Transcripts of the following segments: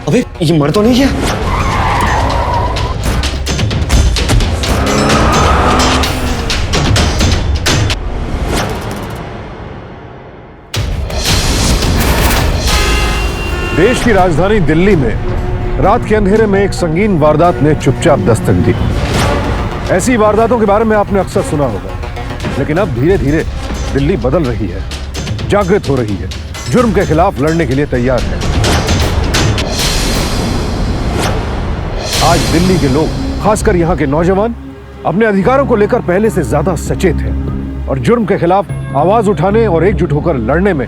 अबे ये मर तो नहीं गया? देश की राजधानी दिल्ली में रात के अंधेरे में एक संगीन वारदात ने चुपचाप दस्तक दी। ऐसी वारदातों के बारे में आपने अक्सर सुना होगा, लेकिन अब धीरे धीरे दिल्ली बदल रही है, जागृत हो रही है, जुर्म के खिलाफ लड़ने के लिए तैयार है। आज दिल्ली के लोग, खासकर यहाँ के नौजवान, अपने अधिकारों को लेकर पहले से ज्यादा सचेत हैं और जुर्म के खिलाफ आवाज उठाने और एकजुट होकर लड़ने में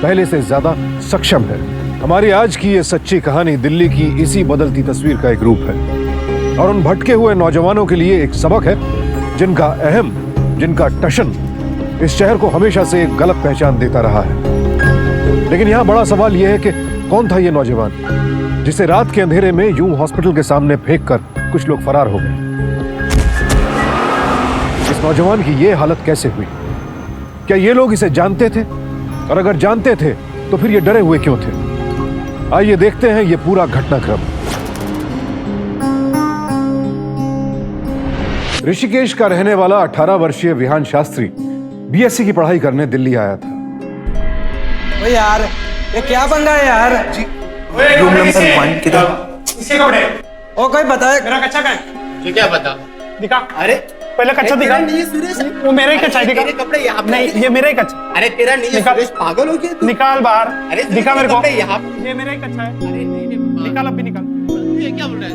पहले से ज्यादा सक्षम है। हमारी आज की ये सच्ची कहानी दिल्ली की इसी बदलती तस्वीर का एक रूप है और उन भटके हुए नौजवानों के लिए एक सबक है जिनका अहम, जिनका टशन इस शहर को हमेशा से एक गलत पहचान देता रहा है। लेकिन यहाँ बड़ा सवाल यह है कि कौन था ये नौजवान जिसे रात के अंधेरे में यूं हॉस्पिटल के सामने फेंककर कुछ लोग फरार हो गए? इस नौजवान की ये हालत कैसे हुई? क्या ये लोग इसे जानते थे? और अगर जानते थे तो फिर ये डरे हुए क्यों थे? आइए देखते हैं ये पूरा घटनाक्रम। ऋषिकेश का रहने वाला 18 वर्षीय विहान शास्त्री बीएससी की पढ़ाई करने दिल्ली आया था। ओ यार, ये क्या पंगा है यार? रूम नंबर 1 किधर? इसके कपड़े। ओ कोई बताए? मेरा कच्चा का है। ये क्या पता? दिखा। अरे पहले कच्चा दिखा। नहीं है सुरेश, वो मेरा ही कच्चा है, दिखा। तेरे कपड़े यहाँ पे नहीं, ये मेरा ही कच्चा। अरे तेरा नहीं है निकाल। सुरेश, पागल हो गया तू? निकाल बाहर। अरे दिखा मेरे को। कपड़े यहाँ पे। ये मेरा ही कच्चा है। अरे नहीं रे बाबा। निकाल, अब भी निकाल। तू ये क्या बोल रहा है?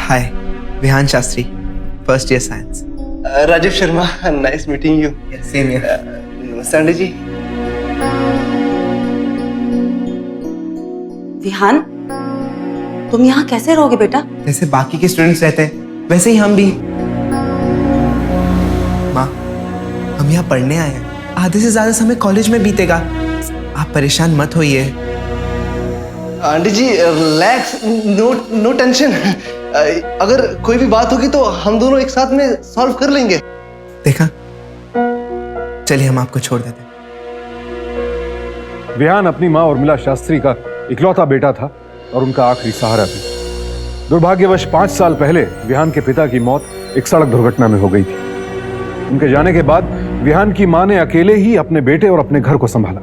Hi, Vihan Shastri, first year science. Rajiv Sharma, nice meeting you. Same here. नमस्ते आंटी जी। विहान, तुम यहाँ कैसे रहोगे बेटा? जैसे बाकी के स्टूडेंट्स रहते हैं वैसे ही हम भी। माँ, हम यहाँ पढ़ने आए हैं, आधे से ज्यादा समय कॉलेज में बीतेगा, आप परेशान मत होइए। आंटी जी रिलैक्स, नो टेंशन। अगर कोई भी बात होगी तो हम दोनों एक साथ में सॉल्व कर लेंगे। देखा, चलिए हम आपको छोड़ देते हैं। विहान अपनी मां उर्मिला शास्त्री का इकलौता बेटा था और उनका आखिरी सहारा भी। दुर्भाग्यवश 5 साल पहले विहान के पिता की मौत एक सड़क दुर्घटना में हो गई थी। उनके जाने के बाद विहान की मां ने अकेले ही अपने बेटे और अपने घर को संभाला।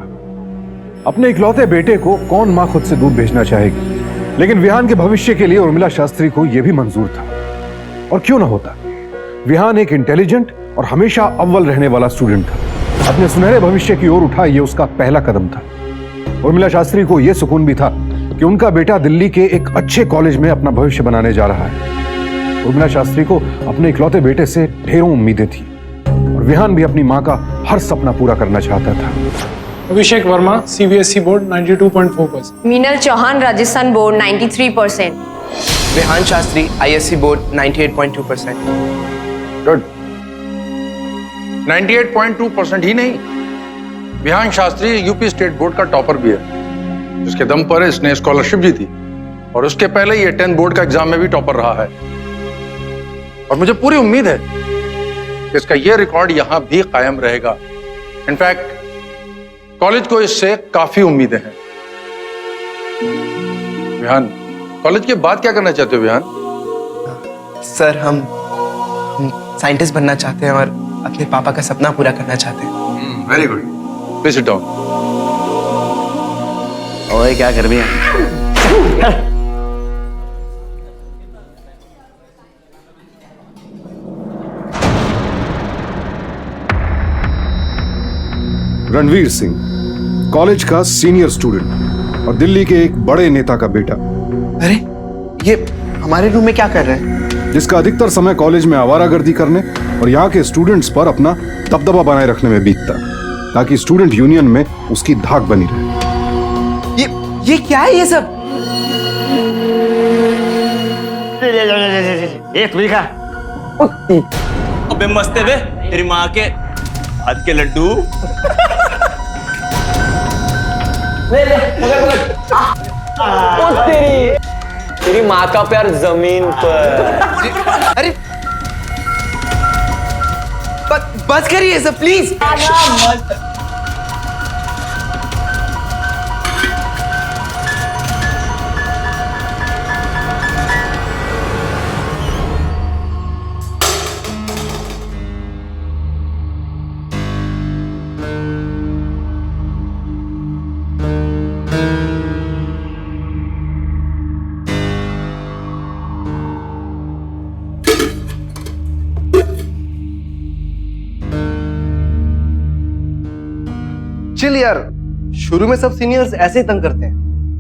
अपने इकलौते बेटे को कौन मां खुद से दूर भेजना चाहेगी? लेकिन विहान के भविष्य के लिए उर्मिला शास्त्री को यह भी मंजूर था, और क्यों ना होता। विहान एक इंटेलिजेंट और हमेशा अव्वल रहने वाला स्टूडेंट था। अपने सुनहरे भविष्य की ओर उठा यह उसका पहला कदम था। उर्मिला शास्त्री को यह सुकून भी था कि उनका बेटा दिल्ली के एक अच्छे कॉलेज में अपना भविष्य बनाने जा रहा है। उर्मिला शास्त्री को अपने इकलौते बेटे से ढेरों उम्मीदें थी और विहान भी अपनी मां का हर सपना पूरा करना चाहता था। Abhishek Verma, CBSE board 92.4%। Meenal Chauhan, Rajasthan board 93%। Vihan Shastri ISC board 98.2%। Good. 98.2% ही नहीं, Vihan Shastri UP state board का टॉपर भी है, जिसके दम पर इसने स्कॉलरशिप जीती और उसके पहले ये 10th बोर्ड का एग्जाम में भी टॉपर रहा है। और मुझे पूरी उम्मीद है कि इसका ये रिकॉर्ड यहां भी कायम रहेगा। इनफैक्ट कॉलेज को इससे काफी उम्मीदें हैं। विहान, कॉलेज के बाद क्या करना चाहते हो विहान? सर, हम साइंटिस्ट बनना चाहते हैं और अपने पापा का सपना पूरा करना चाहते हैं। Very good, please sit down. ओए क्या कर रही है? रणवीर सिंह, कॉलेज का सीनियर स्टूडेंट और दिल्ली के एक बड़े नेता का बेटा। अरे, ये हमारे रूम में क्या कर रहे हैं? जिसका अधिकतर समय कॉलेज में आवारागर्दी करने और यहाँ के स्टूडेंट्स पर अपना दबदबा बनाए रखने में बीतता, ताकि स्टूडेंट यूनियन में उसकी धाक बनी रहे। ये क्या है ये सब? एक भी का। अबे मस्त है बे, तेरी माँ के हाथ के लड्डू। ले ले, पकड़ पकड़। ओ तेरी। तेरी माँ का प्यार जमीन पर। अरे बस करिए सब प्लीज। चिल यार, शुरू में सब सीनियर्स ऐसे ही तंग करते हैं,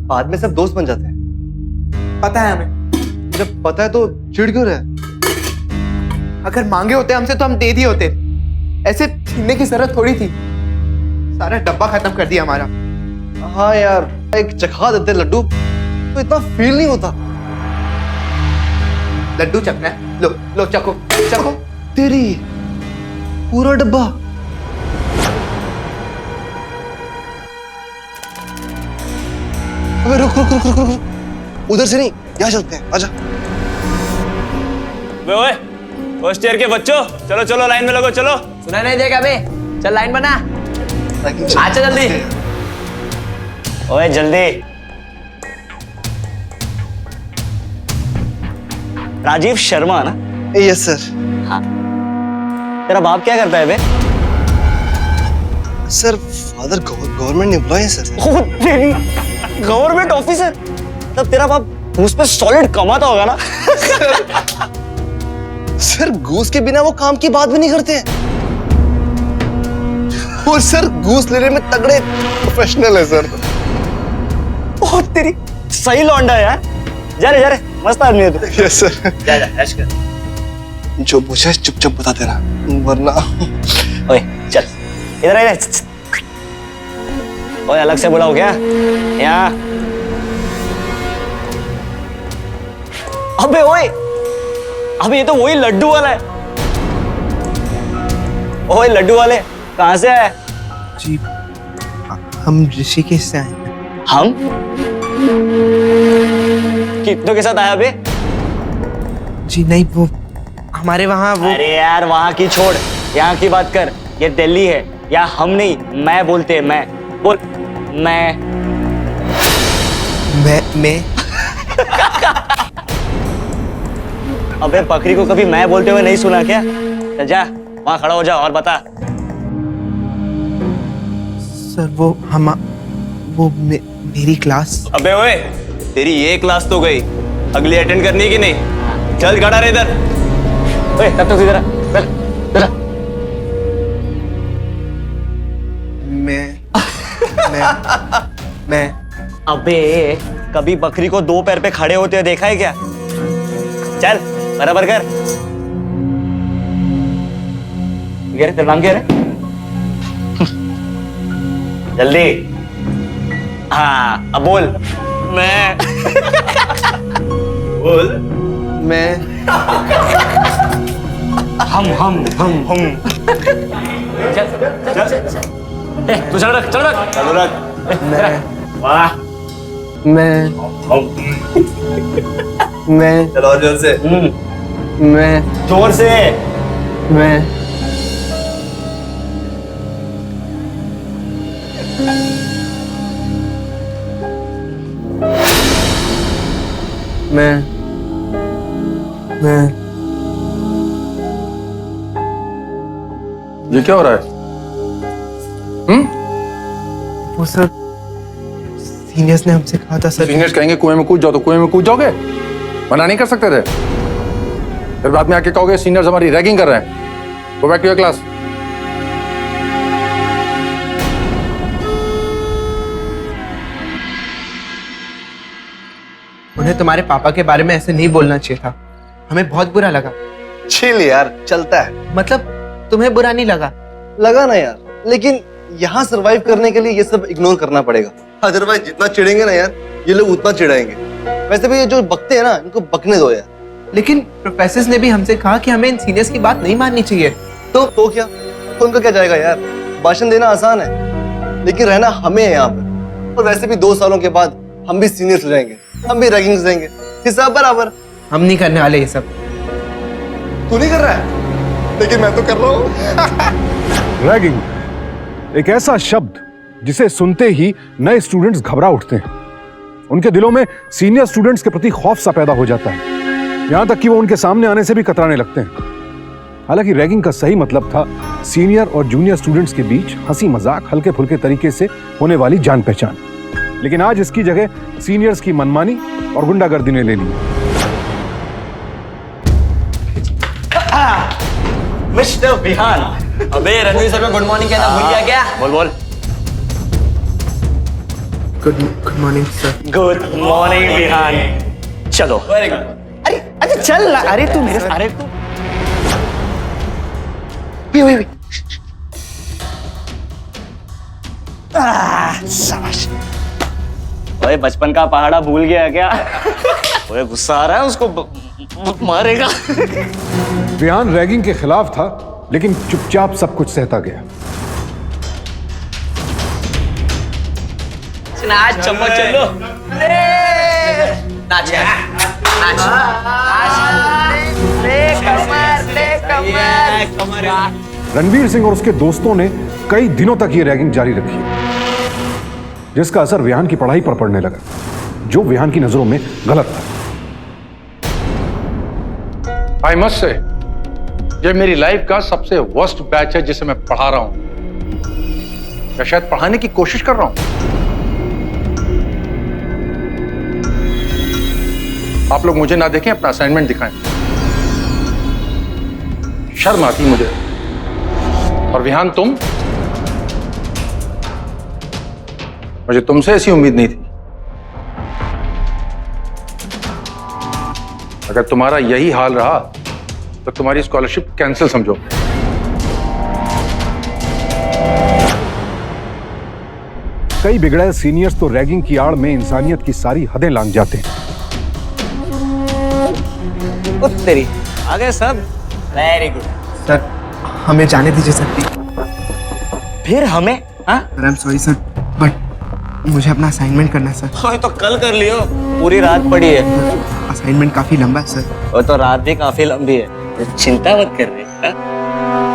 बाद में सब दोस्त बन जाते हैं। पता है हमें। जब पता है तो चिढ़ क्यों रहा है? अगर मांगे होते हमसे तो हम दे दिए होते, ऐसे छीनने की जरूरत थोड़ी थी। सारा डब्बा खत्म कर दिया हमारा। हाँ यार, एक चखा देते लड्डू तो इतना फील नहीं होता। लड्डू चखना है? लो लो चखो चखो। तेरी पूरा डब्बा। अबे रुक रुक रुक रुक रुक, उधर से नहीं, यहाँ चलते हैं, आजा। ओए फर्स्ट ईयर के बच्चों, चलो चलो लाइन में लगो, चलो। सुना नहीं देगा बे, चल लाइन बना। आजा जल्दी। ओए जल्दी। राजीव शर्मा ना? Yes sir. हाँ। तेरा बाप क्या करता है बे? सर फादर गवर्नमेंट एम्प्लॉय है सर। ओ तेरी गवर्नमेंट ऑफिसर, तब तेरा बाप उस पे सॉलिड कमाता होगा ना? सर घूस के बिना वो काम की बात भी नहीं करते हैं। और सर घूस लेने में तगड़े प्रोफेशनल है सर। ओ तेरी सही लौंडा है यार। जा रे मस्त आदमी है तू। Yes sir. जा ऐश कर। जो पूछे चुपचाप बता देना, वरना। ओए चल इधर आ। ओए अलग से बुलाओ क्या यहाँ? अबे ओए, अबे ये तो वही लड्डू वाला है। ओए लड्डू वाले कहाँ से आए? जी हम ऋषिकेश से आए हैं। हम कितनों के साथ आया बे? जी नहीं, वो हमारे वहाँ वो। अरे यार वहाँ की छोड़, यहाँ की बात कर। ये दिल्ली है, या हम नहीं मैं बोलते हैं। मैं बोल। मैं अबे बकरी को कभी मैं बोलते हुए नहीं सुना क्या? चल जा वहाँ खड़ा हो जा और बता। सर वो मेरी क्लास। अबे ओए तेरी ये क्लास तो गई, अगली अटेंड करनी कि नहीं? चल खड़ा रहे इधर। ओए तब तक इधर आ। मैं अबे कभी बकरी को दो पैर पे खड़े होते हुए देखा है क्या? चल बराबर कर। तेरा नाम क्या है? जल्दी। हाँ अब बोल। मैं बोल। मैं हम चल तू चल रख चलो रख। वाह मैं चलो और जोर से। मैं जोर से। मैं ये क्या हो रहा है? वो सर सीनियर्स ने हमसे कहा था सर। सीनियर्स कहेंगे कुएं में कूद जाओ तो कुएं में कूद जाओगे? मना नहीं कर सकते थे? फिर बाद में आके कहोगे सीनियर्स हमारी रैगिंग कर रहे हैं। Go back to your class. उन्हें तुम्हारे पापा के बारे में ऐसे नहीं बोलना चाहिए था। हमें बहुत बुरा लगा। चिल यार, चलता है। मतलब तुम्हें बुरा नहीं लगा? लगा ना यार, लेकिन यहाँ सरवाइव करने के लिए ये सब इग्नोर करना पड़ेगा। अदरवाइज जितना चिढ़ेंगे ना यार, ये लोग उतना चिढ़ाएंगे। वैसे भी ये जो बकते हैं ना, इनको बकने दो यार। लेकिन प्रोफेसर ने भी हमसे कहा कि हमें इन सीनियर्स की बात नहीं माननी चाहिए। तो क्या? तो उनका क्या जाएगा यार? भाषण देना आसान है, लेकिन रहना हमें है यहाँ पर। और वैसे भी 2 सालों के बाद हम भी सीनियर्स हो जाएंगे, हम भी रैगिंग्स देंगे। हिसाब बराबर। हम नहीं करने वाले ये सब। तू नहीं कर रहा है, लेकिन मैं तो कर रहा हूँ। रैगिंग एक ऐसा शब्द जिसे सुनते ही नए स्टूडेंट्स घबरा उठते हैं। उनके दिलों में सीनियर स्टूडेंट्स के प्रति खौफ सा पैदा हो जाता है, यहां तक कि वो उनके सामने आने से भी कतराने लगते हैं। हालांकि रैगिंग का सही मतलब था सीनियर और जूनियर स्टूडेंट्स के बीच हंसी मजाक, हल्के फुल्के तरीके से होने वाली जान पहचान। लेकिन आज इसकी जगह सीनियर्स की मनमानी और गुंडागर्दी ने ले ली। मिस्टर विहान, अबे रणवीर सर को गुड मॉर्निंग कहना भूल गया क्या? बोल बोल। Good morning sir. Good morning Vihan. चलो। Very good. अरे अच्छा चल ना। अरे तू मेरे अरे तू शाबाश। ओए बचपन का पहाड़ा भूल गया क्या? ओए गुस्सा आ रहा है उसको मारेगा। विहान रैगिंग के खिलाफ था, लेकिन चुपचाप सब कुछ सहता गया। नाच चम्मच चलो। नाच नाच कमर। रणवीर सिंह और उसके दोस्तों ने कई दिनों तक ये रैगिंग जारी रखी, जिसका असर विहान की पढ़ाई पर पड़ने लगा, जो विहान की नजरों में गलत था। आई मस्ट से ये मेरी लाइफ का सबसे वर्स्ट बैच है जिसे मैं पढ़ा रहा हूं, या शायद पढ़ाने की कोशिश कर रहा हूं। आप लोग मुझे ना देखें, अपना असाइनमेंट दिखाएं। शर्म आती मुझे। और विहान तुम, मुझे तुमसे ऐसी उम्मीद नहीं थी। अगर तुम्हारा यही हाल रहा तो तुम्हारी स्कॉलरशिप कैंसिल समझो। कई बिगड़े सीनियर्स तो रैगिंग की आड़ में इंसानियत की सारी हदें लांघ जाते हैं। तेरी आ गए सब। वेरी गुड सर हमें जाने दीजिए सर। फिर हमें? हाँ sir I am sorry sir, but मुझे अपना असाइनमेंट करना है सर। तो कल कर लियो, पूरी रात पड़ी है। असाइनमेंट काफी लंबा है सर। और तो रात भी काफी लंबी है, चिंता मत कर रहे।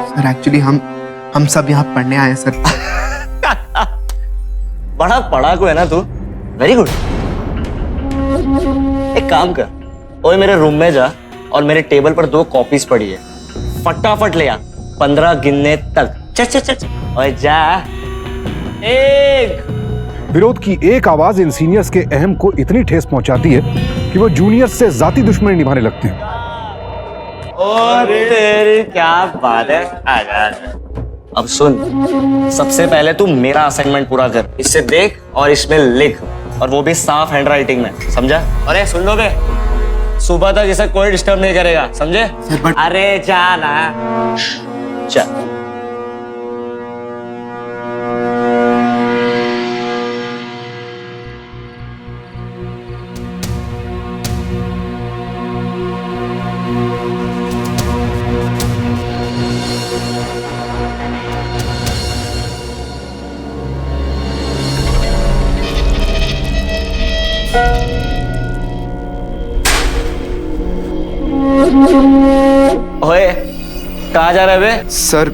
सर एक्चुअली हम सब यहाँ पढ़ने आए हैं सर। बड़ा पढ़ाकू है ना तू। Very good. एक काम कर, ओए मेरे रूम में जा और मेरे टेबल पर 2 कॉपीज पड़ी है, फटाफट ले आ। 15 गिनने तक। चल चल चल ओए जा। 1। विरोध की एक आवाज इन सीनियर्स के अहम को इतनी ठेस पहुंचाती है कि वो जूनियर्स से जाती दुश्मनी निभाने लगते हैं। और तेरी क्या बात है। आजा आजा। अब सुन, सबसे पहले तू मेरा असाइनमेंट पूरा कर, इससे देख और इसमें लिख, और वो भी साफ हैंडराइटिंग में, समझा? अरे सुन लो बे, सुबह तक इसे कोई डिस्टर्ब नहीं करेगा, समझे? अरे जा ना। चल। ओए कहाँ जा रहे बे? सर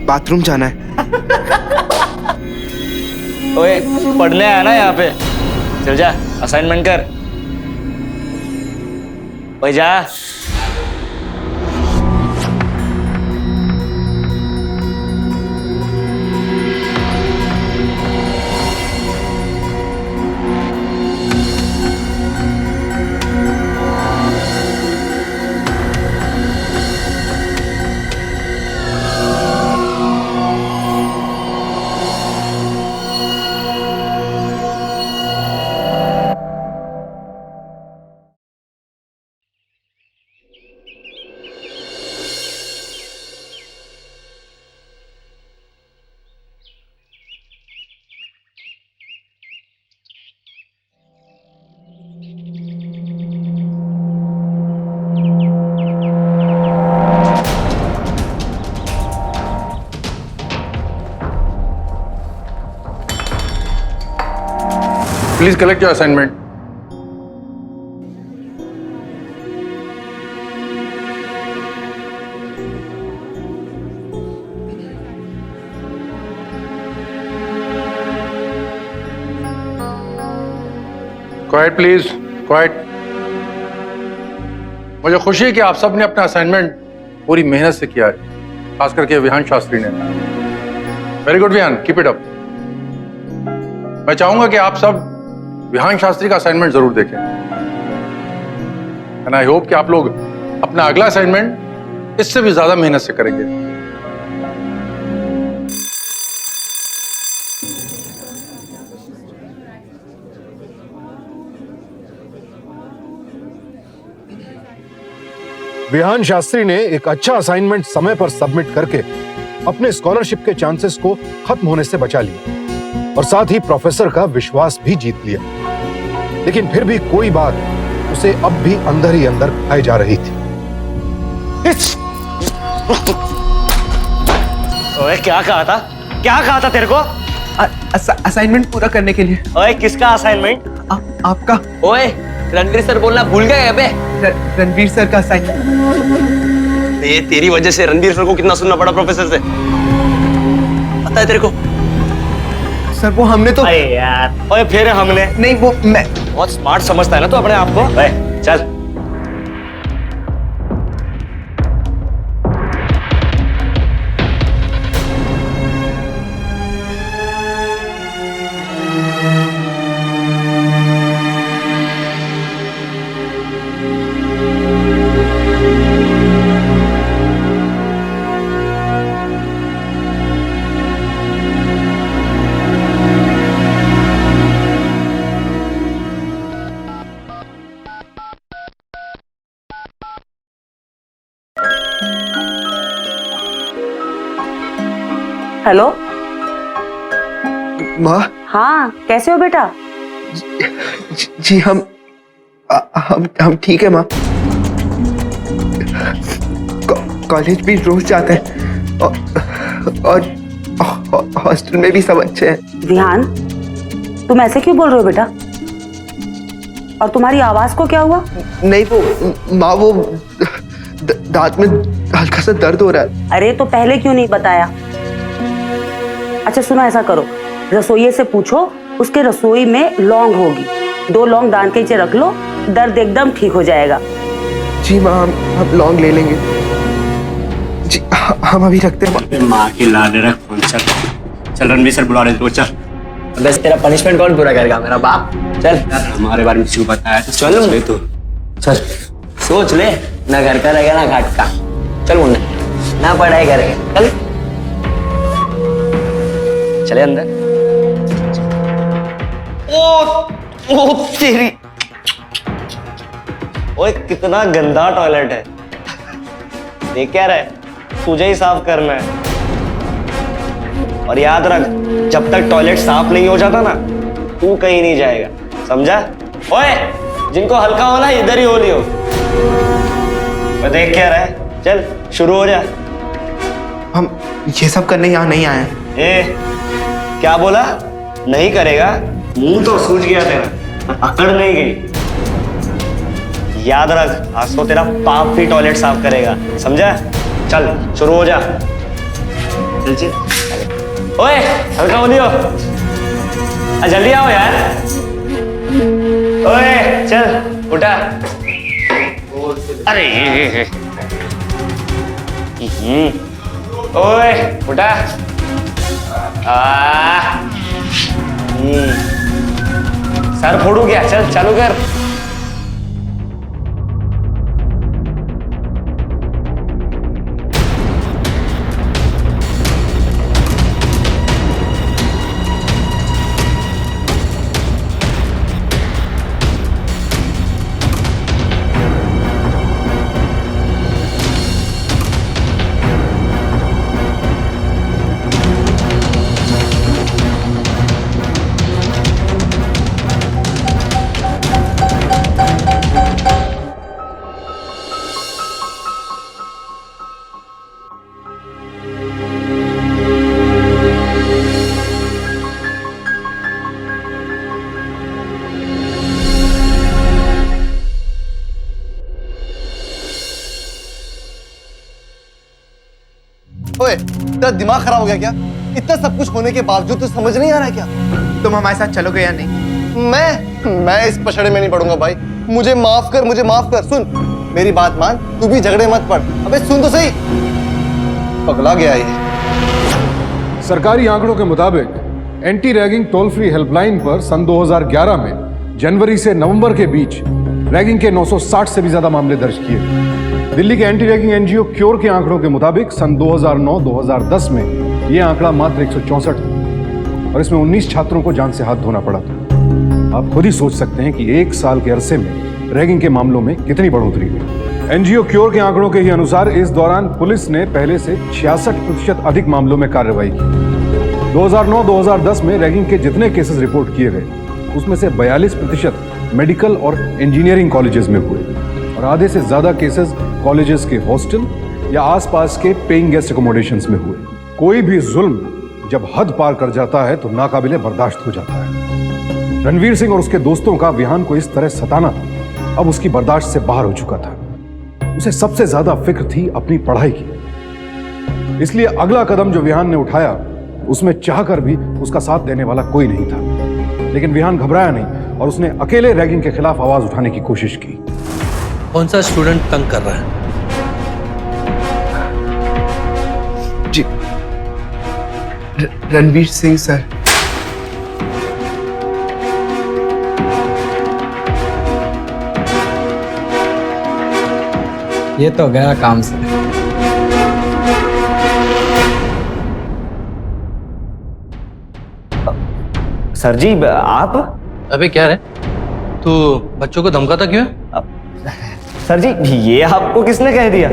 बाथरूम जाना है। ओए पढ़ने आया ना यहाँ पे, चल जा असाइनमेंट कर। ओए जा। Please collect your assignment. Quite please, quite. मुझे खुशी है कि आप सब ने अपना असाइनमेंट पूरी मेहनत से किया है, खास करके विहान शास्त्री ने। Very good Vihan, keep it up. मैं चाहूंगा कि आप सब विहान शास्त्री का असाइनमेंट जरूर देखें, एंड आई होप कि आप लोग अपना अगला असाइनमेंट इससे भी ज्यादा मेहनत से करेंगे। विहान शास्त्री ने एक अच्छा असाइनमेंट समय पर सबमिट करके अपने स्कॉलरशिप के चांसेस को खत्म होने से बचा लिया और साथ ही प्रोफेसर का विश्वास भी जीत लिया। लेकिन फिर भी कोई बात उसे अब भी अंदर ही अंदर खाई जा रही थी। ओए क्या कहा था? क्या कहा था तेरे को? असाइनमेंट पूरा करने के लिए। ओए किसका असाइनमेंट? आपका। ओए रणवीर सर बोलना भूल गए बे? रणवीर सर का असाइनमेंट। ये तेरी वजह से रणवीर सर को कितना सुनना पड़ा प्रोफेसर से, पता है तेरे को? सर वो हमने तो। अरे यार, ओए फिर हमने नहीं, वो मैं बहुत स्मार्ट समझता है ना तू अपने आप को। ओए चल। हेलो। माँ। हाँ, कैसे हो बेटा? जी हम ठीक है माँ। कॉलेज भी रोज जाते हैं और हॉस्टल में भी सब अच्छे हैं। विहान, तुम ऐसे क्यों बोल रहे हो बेटा? और तुम्हारी आवाज को क्या हुआ? नहीं वो माँ, वो दांत में हल्का सा दर्द हो रहा है। अरे तो पहले क्यों नहीं बताया? अच्छा सुनो, ऐसा करो, रसोइये से पूछो, उसके रसोई में लौंग होगी, 2 लौंग दान के नीचे रख लो, दर्द एकदम ठीक हो जाएगा। जी माँ, हम लौंग ले लेंगे। जी हम अभी रखते हैं। माँ की लाने रख फोन। चल रणवीर सर बुला रहे हैं, तो चल। बस तेरा पनिशमेंट कौन पूरा करेगा? मेरा बाप। चल हमारे बारे में किसी को बताया तो चल तू चल सोच ले, ना घर का रहेगा ना घाट का। चल मुन्ना, ना पढ़ाई करेगा। चल चले अंदर। ओ तेरी, ओए कितना गंदा टॉयलेट है। देख क्या रहा है, तुझे ही साफ करना है। और याद रख, जब तक टॉयलेट साफ नहीं हो जाता ना, तू कहीं नहीं जाएगा, समझा? ओए जिनको हल्का होना इधर ही हो लियो। मैं देख क्या रहा है, चल शुरू हो जा। हम ये सब करने यहाँ नहीं आए हैं। ए क्या बोला? नहीं करेगा? मुंह तो सूझ गया तेरा, अकड़ नहीं गई। याद रख, आज तो तेरा बाप भी टॉयलेट साफ करेगा, समझा? चल शुरू हो जा। चल चल। ओए हल्का हो लियो, जल्दी आओ यार। ओए चल उठा। अरे ओए उठा। सर फोड़ू क्या? चल चालू कर। ओए, तेरा दिमाग खराब हो गया क्या? इतना सब कुछ होने के बावजूद तो समझ नहीं आ रहा है क्या? तुम हमारे साथ चलोगे या नहीं? मैं इस पछड़े में नहीं पड़ूंगा भाई। मुझे माफ कर। सुन मेरी बात मान, तू भी झगड़े मत पड़। अबे सुन तो सही, पगला गया ये। सरकारी आंकड़ों के मुताबिक anti ragging toll free helpline पर सन 2011 में जनवरी से नवंबर के बीच रैगिंग के 960 से भी ज्यादा मामले दर्ज किए गए। दिल्ली के एंटी रैगिंग एनजीओ क्योर के आंकड़ों के मुताबिक सन 2009-2010 में यह आंकड़ा मात्र 164 था और इसमें 19 छात्रों को जान से हाथ धोना पड़ा था। आप खुद ही सोच सकते हैं कि एक साल के अरसे में रैगिंग के मामलों में कितनी बढ़ोतरी हुई। एनजीओ क्योर के आंकड़ों के ही अनुसार इस दौरान पुलिस ने पहले से 66% अधिक मामलों में कार्रवाई की। 2009-2010 में रैगिंग के जितने केसेस रिपोर्ट किए गए उसमें से 42% मेडिकल और इंजीनियरिंग कॉलेजेस में हुए और आधे से ज्यादा केसेस कॉलेजेस के हॉस्टल या आसपास के पेइंग गेस्ट अकोमोडेशंस में हुए। कोई भी जुल्म जब हद पार कर जाता है तो नाकाबिले बर्दाश्त हो जाता है। रणवीर सिंह और उसके दोस्तों का विहान को इस तरह सताना अब उसकी बर्दाश्त से बाहर हो चुका था। उसे सबसे ज्यादा फिक्र थी अपनी पढ़ाई की, इसलिए अगला कदम जो विहान ने उठाया उसमें चाहकर भी उसका साथ देने वाला कोई नहीं था। लेकिन विहान घबराया नहीं और उसने अकेले रैगिंग के खिलाफ आवाज उठाने की कोशिश की। कौन सा स्टूडेंट तंग कर रहा है? जी रणवीर सिंह सर। ये तो गया काम से। सर जी आप? अबे क्या रे, तू बच्चों को धमकाता क्यों है? सर जी ये आपको किसने कह दिया?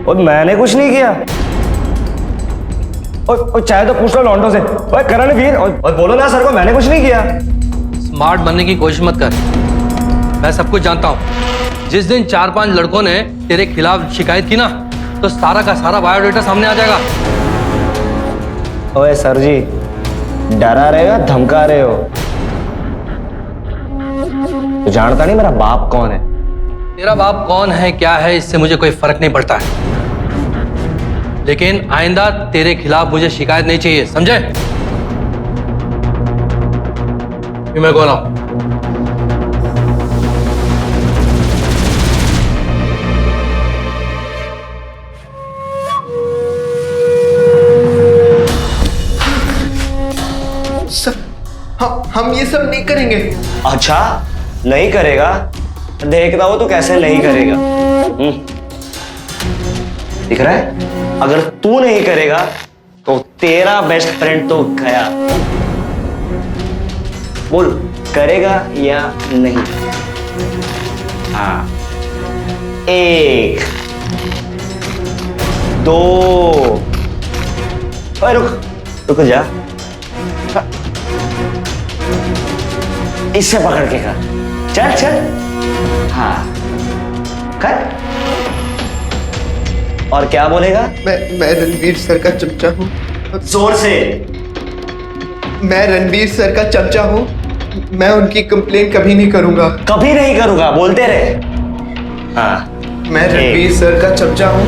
और मैंने कुछ नहीं किया। और चाहे तो पूछ लो लॉन्डो से। ओए करणवीर, और बोलो ना सर को मैंने कुछ नहीं किया। स्मार्ट बनने की कोशिश मत कर, मैं सब कुछ जानता हूँ। जिस दिन 4-5 लड़कों ने तेरे खिलाफ शिकायत की ना तो सारा का सारा बायोडेटा सामने आ जाएगा। ओए सर जी, डरा रहे हो, धमका रहे हो? तो जानता नहीं मेरा बाप कौन है? तेरा बाप कौन है क्या है इससे मुझे कोई फर्क नहीं पड़ता है, लेकिन आइंदा तेरे खिलाफ मुझे शिकायत नहीं चाहिए, समझे? मैं कौन हूं? सर हम ये सब नहीं करेंगे। अच्छा नहीं करेगा? देखता हो तो कैसे नहीं करेगा। दिख रहा है? अगर तू नहीं करेगा तो तेरा बेस्ट फ्रेंड तो गया। बोल करेगा या नहीं? हाँ, 1 2 ओए रुक जा। इससे पकड़ के कर। चल हाँ कर। और क्या बोलेगा? मैं रणवीर सर का चमचा हूँ। जोर से। मैं रणवीर सर का चमचा हूँ। मैं उनकी कंप्लेन कभी नहीं करूंगा। कभी नहीं करूंगा, बोलते रहे। हाँ, मैं रणवीर सर का चमचा हूँ।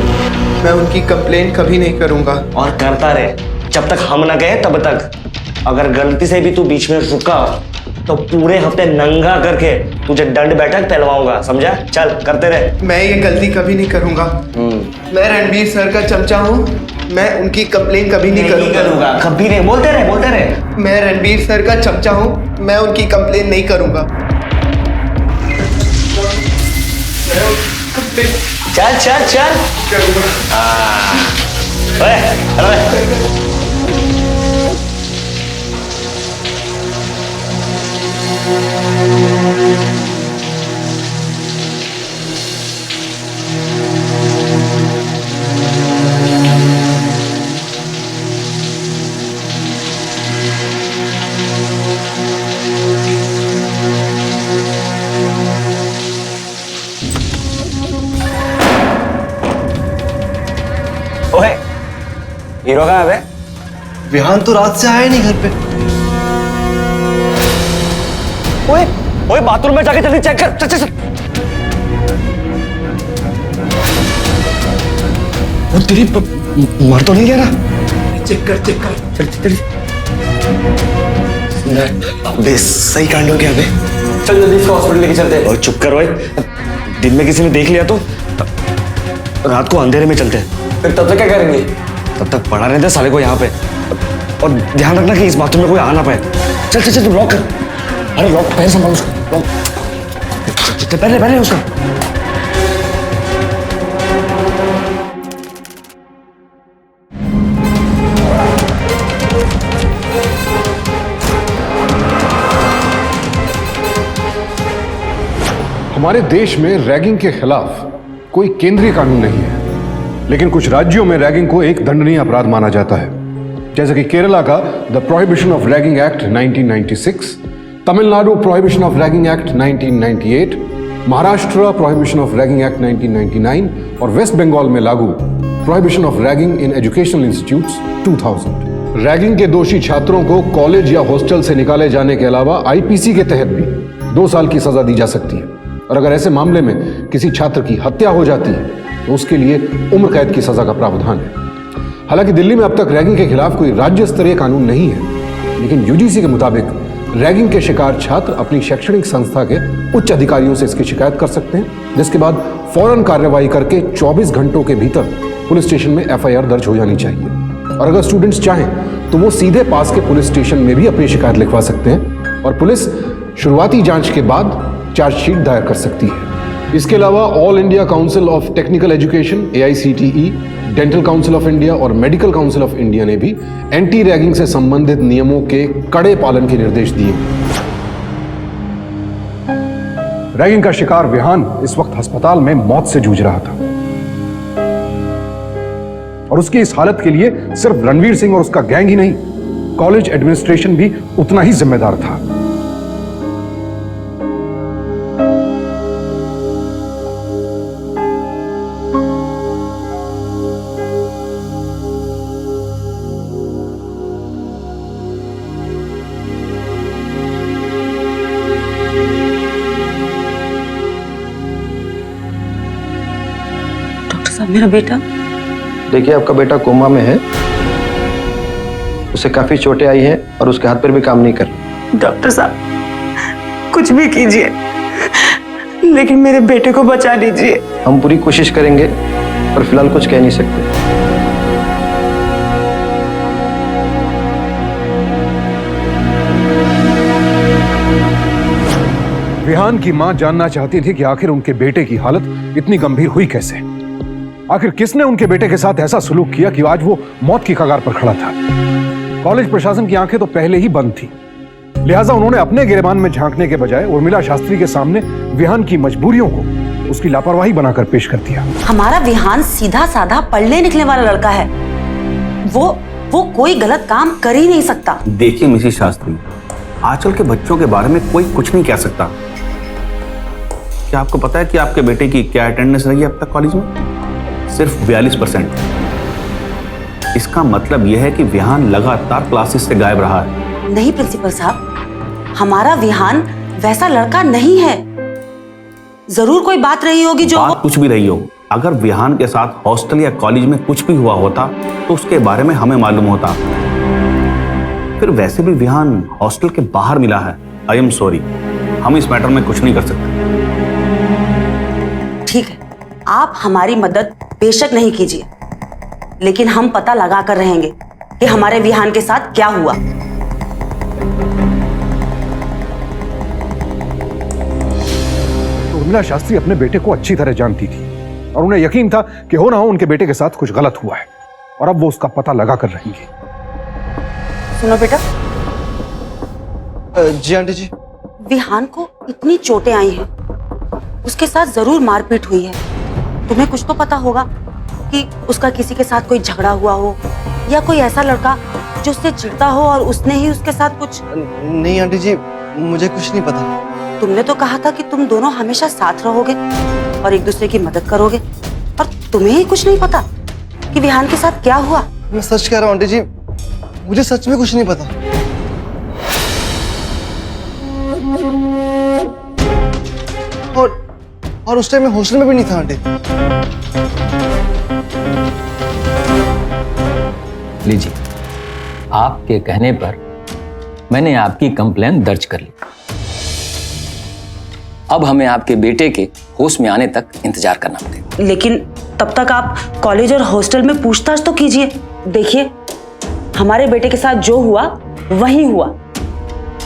मैं उनकी कंप्लेन कभी नहीं करूंगा। और करता रहे जब तक हम न गए तब तक। अगर गलती से भी तू बीच में रुका तो पूरे हफ्ते नंगा करके तुझे दंड बैठक पहलवाऊंगा, समझा? चल करते रहे। मैं ये गलती कभी नहीं करूंगा। मैं रणवीर सर का चमचा हूँ। मैं उनकी कंप्लेन कभी नहीं करूंगा। कभी नहीं। बोलते रहे। मैं रणवीर सर का चमचा हूँ। मैं उनकी कंप्लेन नहीं करूंगा। चल ओए हीरो कहाँ है? विहान तो रात से आया नहीं घर पे। ओए बाथरूम में जाके जल्दी चेक कर। चल। वो तेरी मर तो नहीं गया ना? चेक कर। चल। बे सही कांड हो गया बे। चल जल्दी इसको हॉस्पिटल लेके चलते हैं। और चुप कर भाई, दिन में किसी ने देख लिया तो रात को अंधेरे में चलते हैं। फिर तब तक क्या करेंगे? तब तक पड़ा रहते साले को यहाँ पे। और ध्यान रखना कि इस बाथरूम में कोई आ ना पाए। चल चल चल तू लॉक कर। अरे लॉक पहले संभाल उसका लॉक। पहले पहले उसका। हमारे देश में रैगिंग के खिलाफ कोई केंद्रीय कानून नहीं है, लेकिन कुछ राज्यों में रैगिंग को एक दंडनीय अपराध माना जाता है, जैसे कि केरला का the prohibition of ragging act 1996, Tamil Nadu prohibition of ragging act 1998, Maharashtra prohibition of ragging act 1999 और वेस्ट बंगाल में लागू prohibition of ragging in educational institutes 2000। Ragging के दोषी छात्रों को कॉलेज या हॉस्टल से निकाले जाने के अलावा आईपीसी के तहत भी 2 साल की सजा दी जा सकती है, और अगर ऐसे मामले में किसी छात्र की हत्या हो जाती है तो उसके लिए उम्र कैद की सजा का प्रावधान है। हालांकि दिल्ली में अब तक रैगिंग के खिलाफ कोई राज्य स्तरीय कानून नहीं है, लेकिन यूजीसी के मुताबिक रैगिंग के शिकार छात्र अपनी शैक्षणिक संस्था के उच्च अधिकारियों से इसकी शिकायत कर सकते हैं, जिसके बाद फौरन कार्रवाई करके 24 घंटों के भीतर पुलिस स्टेशन में एफआईआर दर्ज हो जानी चाहिए। और अगर स्टूडेंट्स चाहें तो वो सीधे पास के पुलिस स्टेशन में भी अपनी शिकायत लिखवा सकते हैं और पुलिस शुरुआती जांच के बाद चार्जशीट दायर कर सकती है। इसके अलावा all India council of technical education AICTE, dental council of India और मेडिकल काउंसिल ऑफ इंडिया ने भी एंटी रैगिंग से संबंधित नियमों के कड़े पालन के निर्देश दिए। रैगिंग का शिकार विहान इस वक्त अस्पताल में मौत से जूझ रहा था, और उसकी इस हालत के लिए सिर्फ रणवीर सिंह और उसका गैंग ही नहीं, कॉलेज एडमिनिस्ट्रेशन भी उतना ही जिम्मेदार था। मेरा बेटा, देखिए आपका बेटा कोमा में है, उसे काफी चोटें आई हैं और उसके हाथ पैर भी काम नहीं कर रहे। डॉक्टर साहब कुछ भी कीजिए, लेकिन मेरे बेटे को बचा लीजिए। हम पूरी कोशिश करेंगे, पर फिलहाल कुछ कह नहीं सकते। विहान की मां जानना चाहती थी कि आखिर उनके बेटे की हालत इतनी गंभीर हुई कैसे। आखिर किसने उनके बेटे के साथ ऐसा सलूक किया कि आज वो मौत की कगार पर खड़ा था। कॉलेज प्रशासन की आंखें तो पहले ही बंद थी, लिहाजा उन्होंने अपने गिरेबान में झांकने के बजाय उर्मिला शास्त्री के सामने विहान की मजबूरियों को उसकी लापरवाही बनाकर पेश कर दिया। हमारा विहान सीधा साधा पढ़ने लिखने वाला लड़का है, वो कोई गलत काम कर ही नहीं सकता। देखिए मिसेस शास्त्री, आजकल के बच्चों के बारे में कोई कुछ नहीं कह सकता। क्या आपको पता है कि आपके बेटे की क्या अटेंडेंस रही है अब तक कॉलेज में? सिर्फ 42%। इसका मतलब यह है कि विहान लगातार क्लासेस से गायब रहा है। नहीं प्रिंसिपल साहब, हमारा विहान वैसा लड़का नहीं है। जरूर कोई बात रही होगी जो बात कुछ भी रही हो, अगर विहान के साथ हॉस्टल या कॉलेज में कुछ भी हुआ होता तो उसके बारे में हमें मालूम होता। फिर वैसे भी विहान हॉस्टल के बाहर मिला है। आई एम सॉरी, हम इस मैटर में कुछ नहीं कर सकते। ठीक है, आप हमारी मदद बेशक नहीं कीजिए, लेकिन हम पता लगा कर रहेंगे कि हमारे विहान के साथ क्या हुआ। तो उर्मिला शास्त्री अपने बेटे को अच्छी तरह जानती थी और उन्हें यकीन था कि हो ना हो उनके बेटे के साथ कुछ गलत हुआ है, और अब वो उसका पता लगा कर रहेंगी। सुनो बेटा। जी आंटी जी। विहान को इतनी चोटें आई हैं, उसके साथ जरूर मारपीट हुई है। तुम्हें कुछ तो पता होगा कि उसका किसी के साथ कोई झगड़ा हुआ हो, या कोई ऐसा लड़का जो उससे चिढ़ता हो और उसने ही उसके साथ कुछ। नहीं आंटी जी, मुझे कुछ नहीं पता। तुमने तो कहा था कि तुम दोनों हमेशा साथ रहोगे और एक दूसरे की मदद करोगे, और तुम्हें ही कुछ नहीं पता कि विहान के साथ क्या हुआ। मैं सच कह रहा हूँ आंटी जी, मुझे सच में कुछ नहीं पता। और उस टाइम मैं हॉस्टल में भी नहीं था आंटी। लीजिए, आपके कहने पर मैंने आपकी कंप्लेन दर्ज कर ली। अब हमें आपके बेटे के होश में आने तक इंतजार करना पड़ेगा। लेकिन तब तक आप कॉलेज और हॉस्टल में पूछताछ तो कीजिए। देखिए, हमारे बेटे के साथ जो हुआ वही हुआ।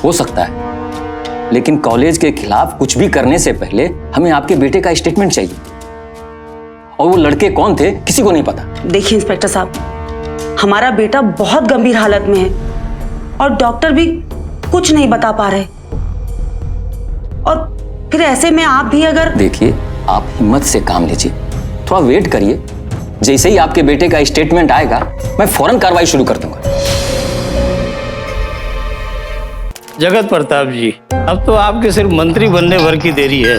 हो सकता है, लेकिन कॉलेज के खिलाफ कुछ भी करने से पहले हमें आपके बेटे का स्टेटमेंट चाहिए। और वो लड़के कौन थे किसी को नहीं पता। देखिए इंस्पेक्टर साहब, हमारा बेटा बहुत गंभीर हालत में है और डॉक्टर भी कुछ नहीं बता पा रहे। और फिर ऐसे में आप भी अगर देखिए, आप हिम्मत से काम लीजिए, थोड़ा वेट करिए। जैसे ही आपके बेटे का स्टेटमेंट आएगा मैं फौरन कार्रवाई शुरू कर दूंगा। जगत प्रताप जी, अब तो आपके सिर्फ मंत्री बनने भर की देरी है,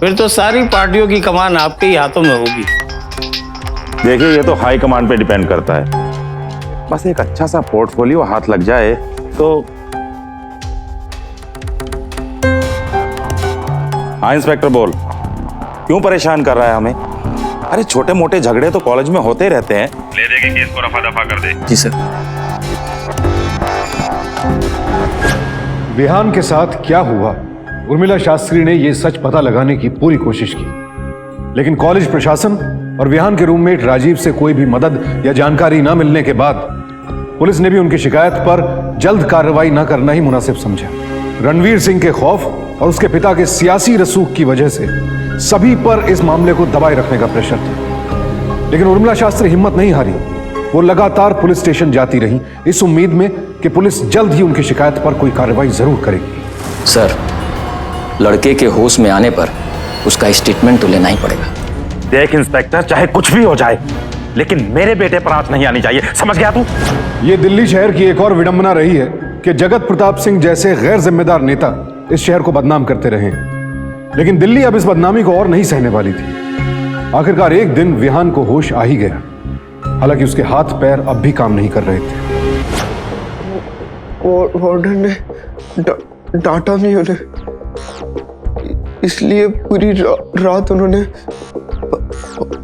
फिर तो सारी पार्टियों की कमान आपके ही हाथों में होगी। देखिए, ये तो हाई कमांड पे डिपेंड करता है। बस एक अच्छा सा पोर्टफोलियो हाथ लग जाए तो। हाँ इंस्पेक्टर, बोल। क्यों परेशान कर रहा है हमें? अरे छोटे मोटे झगड़े तो कॉलेज में होते ही रहते हैं। ले दे के केस को रफा दफा कर दे। जी सर। विहान के साथ क्या हुआ, उर्मिला शास्त्री ने यह सच पता लगाने की पूरी कोशिश की, लेकिन कॉलेज प्रशासन और विहान के रूममेट राजीव से कोई भी मदद या जानकारी न मिलने के बाद पुलिस ने भी उनकी शिकायत पर जल्द कार्रवाई न करना ही मुनासिब समझा। रणवीर सिंह के खौफ और उसके पिता के सियासी रसूख की वजह से सभी पर इस मामले को दबाए रखने का प्रेशर था, लेकिन उर्मिला शास्त्री हिम्मत नहीं हारी। वो लगातार पुलिस स्टेशन जाती रही, इस उम्मीद में कि पुलिस जल्द ही उनकी शिकायत पर कोई कार्रवाई जरूर करेगी। सर, लड़के के होश में आने पर उसका स्टेटमेंट तो लेना ही पड़ेगा। देख इंस्पेक्टर, चाहे कुछ भी हो जाए, लेकिन मेरे बेटे पर आंच नहीं आनी चाहिए, समझ गया तू? ये दिल्ली शहर की एक और विडंबना रही है कि जगत प्रताप सिंह जैसे गैर जिम्मेदार नेता इस शहर को बदनाम करते रहे, लेकिन दिल्ली अब इस बदनामी को और नहीं सहने वाली थी। आखिरकार एक दिन विहान को होश आ ही गया, हालांकि उसके हाथ पैर अब भी काम नहीं कर रहे थे। वार्डन ने डांटा नहीं उन्हें, इसलिए पूरी रात उन्होंने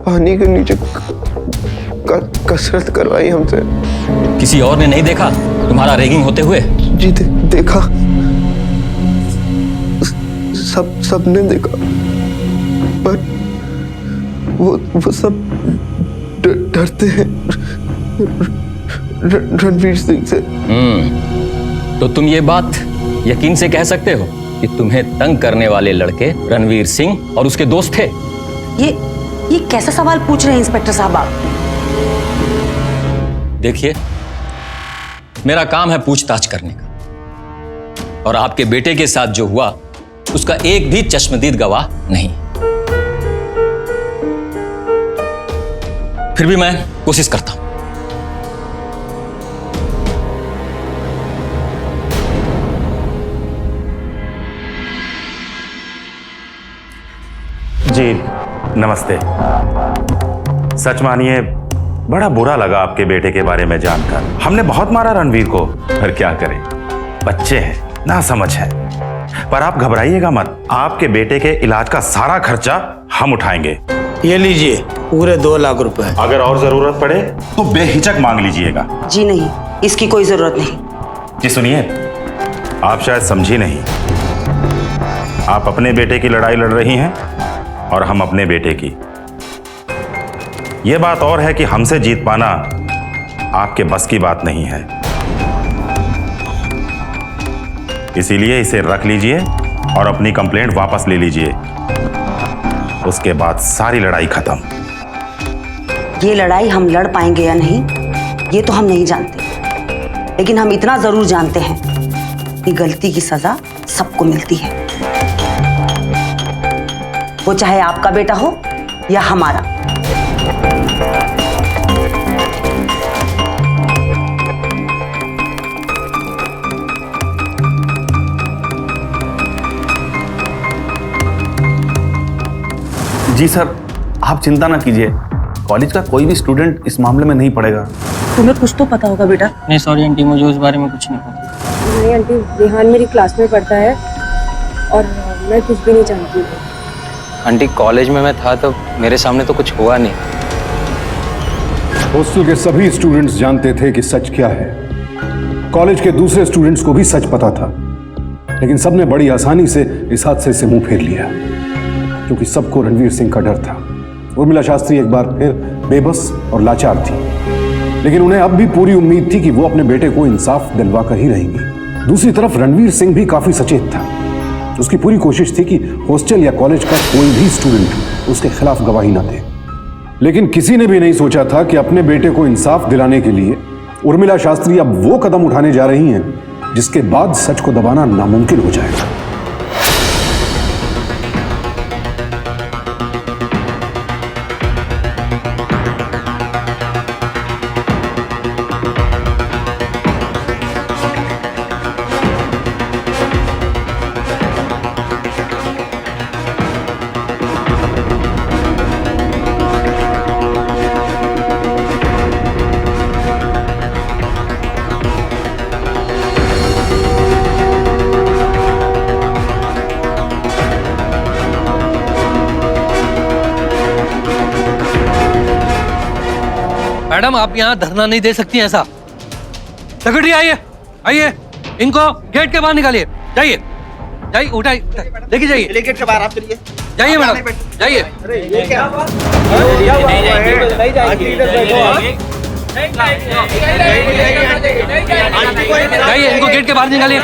पानी के नीचे कसरत करवाई हमसे। किसी और ने नहीं देखा तुम्हारा रैगिंग होते हुए? जी देखा, सबने देखा, पर वो सब डरते हैं रणवीर सिंह से। तो तुम ये बात यकीन से कह सकते हो कि तुम्हें तंग करने वाले लड़के रणवीर सिंह और उसके दोस्त थे? ये कैसा सवाल पूछ रहे हैं इंस्पेक्टर साहब आप? देखिए, मेरा काम है पूछताछ करने का, और आपके बेटे के साथ जो हुआ उसका एक भी चश्मदीद गवाह नहीं। फिर भी मैं कोशिश करता हूं। जी नमस्ते। सच मानिए, बड़ा बुरा लगा आपके बेटे के बारे में जानकर। हमने बहुत मारा रणवीर को, पर क्या करें, बच्चे हैं, ना समझ है। पर आप घबराइएगा मत, आपके बेटे के इलाज का सारा खर्चा हम उठाएंगे। ये लीजिए पूरे 2 लाख रुपए। अगर और जरूरत पड़े तो बेहिचक मांग लीजिएगा। जी नहीं, इसकी कोई जरूरत नहीं। जी सुनिए, आप शायद समझी नहीं, आप अपने बेटे की लड़ाई लड़ रही हैं और हम अपने बेटे की। यह बात और है कि हमसे जीत पाना आपके बस की बात नहीं है, इसीलिए इसे रख लीजिए और अपनी कंप्लेंट वापस ले लीजिए। उसके बाद सारी लड़ाई खत्म। ये लड़ाई हम लड़ पाएंगे या नहीं, ये तो हम नहीं जानते, लेकिन हम इतना जरूर जानते हैं कि गलती की सजा सबको मिलती है, वो चाहे आपका बेटा हो या हमारा। जी सर, आप चिंता ना कीजिए, कॉलेज का कोई भी स्टूडेंट इस मामले में नहीं पड़ेगा। तुम्हें कुछ तो पता होगा बेटा। नहीं सॉरी आंटी, मुझे उस बारे में कुछ नहीं पता। नहीं आंटी, विहान मेरी क्लास में पढ़ता है और मैं कुछ भी नहीं जानती। आंटी, कॉलेज में मैं था तो मेरे सामने तो कुछ हुआ नहीं। हॉस्टल के सभी स्टूडेंट्स जानते थे कि सच क्या है, कॉलेज के दूसरे स्टूडेंट्स को भी सच पता था, लेकिन सबने बड़ी आसानी से इस हादसे से मुंह फेर लिया, क्योंकि सबको रणवीर सिंह का डर था। उर्मिला शास्त्री एक बार फिर बेबस और लाचार थी, लेकिन उन्हें अब भी पूरी उम्मीद थी कि वो अपने बेटे को इंसाफ दिलवा कर ही रहेंगी। दूसरी तरफ रणवीर सिंह भी काफी सचेत था। उसकी पूरी कोशिश थी कि हॉस्टल या कॉलेज का कोई भी स्टूडेंट उसके खिलाफ गवाही ना दे, लेकिन किसी ने भी नहीं सोचा था कि अपने बेटे को इंसाफ दिलाने के लिए उर्मिला शास्त्री अब वो कदम उठाने जा रही हैं जिसके बाद सच को दबाना नामुमकिन हो जाएगा। मैडम आप यहाँ धरना नहीं दे सकती ऐसा। सेक्रेटरी आइए, आइए, इनको गेट के बाहर निकालिए। जाइए, जाइए, उठाइए, लेके जाइए। गेट के बाहर आप चलिए। जाइए मैडम, जाइए। जाइए, इनको गेट के बाहर निकालिए।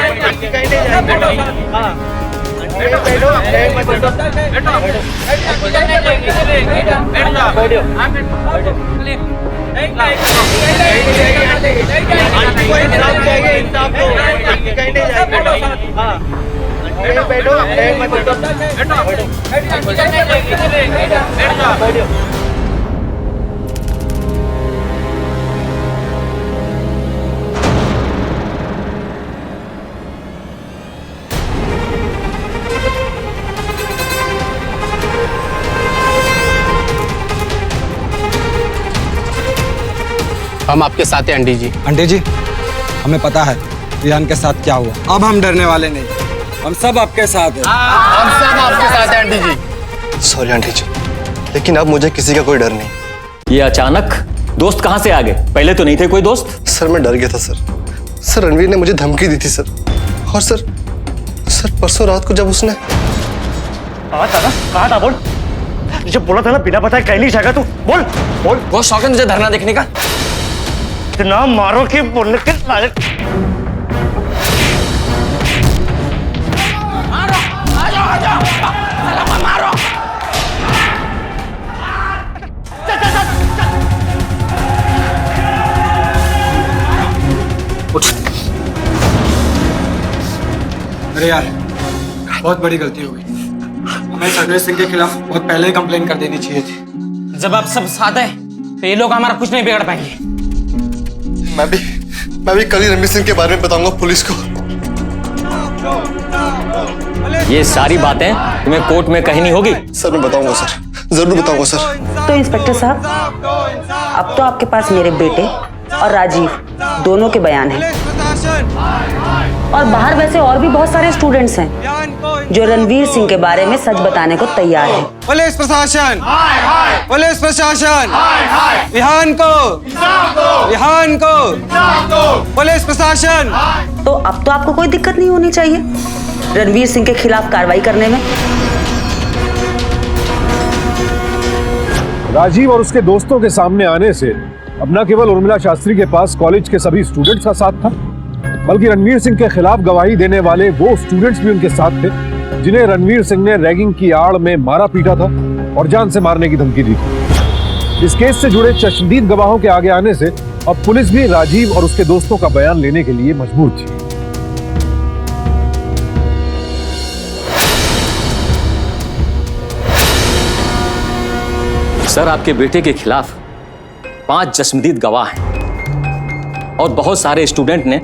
हम आपके साथ हैं आंटी जी। आंटी जी, हमें पता है रिहान के साथ क्या हुआ। अब हम डरने वाले नहीं, हम सब आपके साथ हैं। हम सब आपके साथ हैं आंटी जी। सॉरी आंटी जी, लेकिन अब मुझे किसी का कोई डर नहीं। ये अचानक दोस्त कहाँ से आ गए? पहले तो नहीं थे कोई दोस्त। सर मैं डर गया था सर। सर रणवीर ने मुझे धमकी दी थी सर। और सर परसों रात को जब उसने कहा था बोल, जब बोला था ना बिना बताए कहीं नहीं जाएगा तू। बोल बोल। बहुत शौक है तुझे धरना देखने का। इतना मारो कि बोलने के लायक। मारो। अरे यार, बहुत बड़ी गलती हो गई। हमें रणवीर सिंह के खिलाफ बहुत पहले ही कंप्लेन कर देनी चाहिए थी। जब आप सब साथ हैं तो ये लोग हमारा कुछ नहीं बिगाड़ पाएंगे। मैं भी कल ही रणवीर सिंह के बारे में बताऊंगा पुलिस को। ये सारी बातें तुम्हें कोर्ट में कहनी होगी। सर मैं बताऊंगा सर, जरूर बताऊंगा सर। तो इंस्पेक्टर साहब, अब तो आपके पास मेरे बेटे और राजीव दोनों के बयान हैं, और बाहर वैसे और भी बहुत सारे स्टूडेंट्स हैं जो रणवीर सिंह के बारे में सच बताने को तैयार हैं। पुलिस प्रशासन, पुलिस प्रशासन, रिहान को, पुलिस प्रशासन। तो अब तो आपको कोई दिक्कत नहीं होनी चाहिए रणवीर सिंह के खिलाफ कार्रवाई करने में। राजीव और उसके दोस्तों के सामने आने से अब न केवल उर्मिला शास्त्री के पास कॉलेज के सभी स्टूडेंट्स का साथ था, बल्कि रणवीर सिंह के खिलाफ गवाही देने वाले वो स्टूडेंट्स भी उनके साथ थे जिन्हें रणवीर सिंह ने रैगिंग की आड़ में मारा पीटा था और जान से मारने की धमकी दी थी। इस केस से जुड़े चश्मदीद गवाहों के आगे आने से अब पुलिस भी राजीव और उसके दोस्तों का बयान लेने के लिए मजबूर थी। सर, आपके बेटे के खिलाफ 5 चश्मदीद गवाह हैं और बहुत सारे स्टूडेंट ने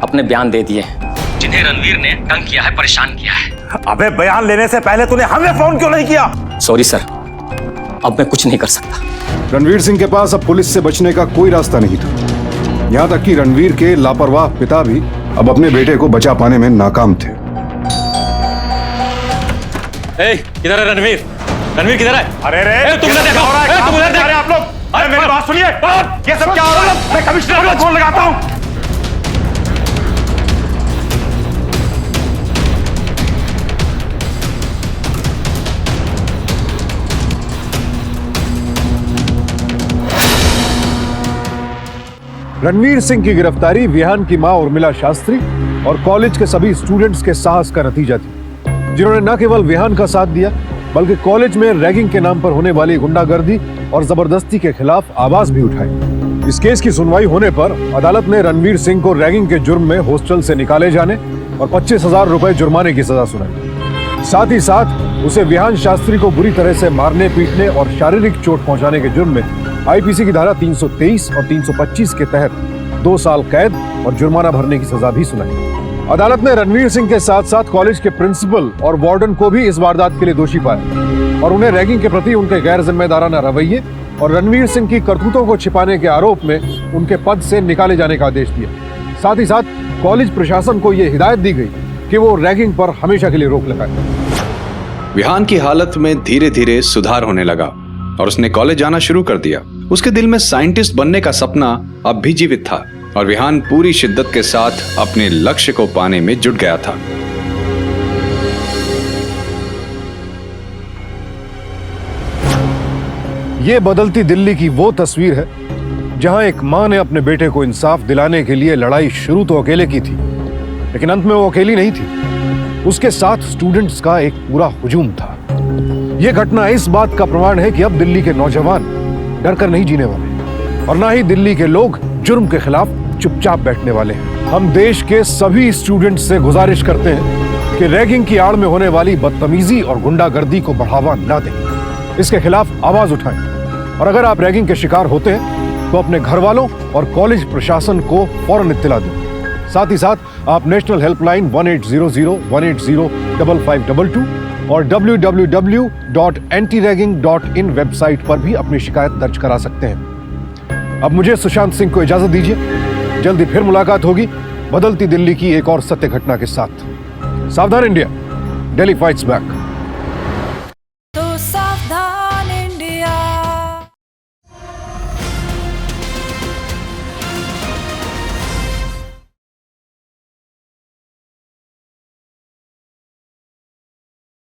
अपने बयान दे दिए हैं जिन्हें रणवीर ने तंग किया है, परेशान किया है। अबे बयान लेने से पहले तूने हमें फोन क्यों नहीं किया? सॉरी सर, अब मैं कुछ नहीं कर सकता। रणवीर सिंह के पास अब पुलिस से बचने का कोई रास्ता नहीं था। यहाँ तक कि रणवीर के लापरवाह पिता भी अब अपने बेटे को बचा पाने में नाकाम थे। किधर है रणवीर? रणवीर किधर है? अरे रे, तुमने देखा? तुम उधर देख। आप लोग, अरे मेरी बात सुनिए। ये सब क्या हो रहा है? मैं कमिश्नर को फोन लगाता हूँ। रणवीर सिंह की गिरफ्तारी विहान की मां उर्मिला शास्त्री और कॉलेज के सभी स्टूडेंट्स के साहस का नतीजा थी, जिन्होंने न केवल विहान का साथ दिया बल्कि कॉलेज में रैगिंग के नाम पर होने वाली गुंडागर्दी और जबरदस्ती के खिलाफ आवाज भी उठाई। इस केस की सुनवाई होने पर अदालत ने रणवीर सिंह को रैगिंग के जुर्म में हॉस्टल से निकाले जाने और 25,000 रुपए जुर्माने की सजा सुनाई। साथ ही साथ उसे विहान शास्त्री को बुरी तरह से मारने, पीटने और शारीरिक चोट पहुंचाने के जुर्म में आईपीसी की धारा 323 और 325 के तहत 2 साल कैद और जुर्माना भरने की सजा भी सुनाई। अदालत ने रणवीर सिंह के साथ साथ कॉलेज के प्रिंसिपल और वार्डन को भी इस वारदात के लिए दोषी पाया और उन्हें रैगिंग के प्रति उनके गैर जिम्मेदाराना रवैये और रणवीर सिंह की करतूतों को छिपाने के आरोप में उनके पद से निकाले जाने का आदेश दिया। साथ ही साथ कॉलेज प्रशासन को यह हिदायत दी गई कि वो रैगिंग पर हमेशा के लिए रोक लगाए। विहान की हालत में धीरे धीरे सुधार होने लगा और उसने कॉलेज जाना शुरू कर दिया। उसके दिल में साइंटिस्ट बनने का सपना अब भी जीवित था और विहान पूरी शिद्दत के साथ अपने लक्ष्य को पाने में जुट गया था। ये बदलती दिल्ली की वो तस्वीर है जहां एक मां ने अपने बेटे को इंसाफ दिलाने के लिए लड़ाई शुरू तो अकेले की थी, लेकिन अंत में वो अकेली नहीं थी, उसके साथ स्टूडेंट्स का एक पूरा हुजूम था। यह घटना इस बात का प्रमाण है कि अब दिल्ली के नौजवान डरकर नहीं जीने वाले और ना ही दिल्ली के लोग जुर्म के खिलाफ चुपचाप बैठने वाले हैं। हम देश के सभी स्टूडेंट्स से गुजारिश करते हैं कि रैगिंग की आड़ में होने वाली बदतमीजी और गुंडागर्दी को बढ़ावा न दें, इसके खिलाफ आवाज उठाएं और अगर आप रैगिंग के शिकार होते हैं तो अपने घर वालों और कॉलेज प्रशासन को फौरन इत्तला दें। साथ ही साथ आप नेशनल हेल्पलाइन 1800-180-5522 और www.antiragging.in वेबसाइट पर भी अपनी शिकायत दर्ज करा सकते हैं। अब मुझे सुशांत सिंह को इजाजत दीजिए। जल्दी फिर मुलाकात होगी बदलती दिल्ली की एक और सत्य घटना के साथ। सावधान इंडिया, दिल्ली फाइट्स बैक।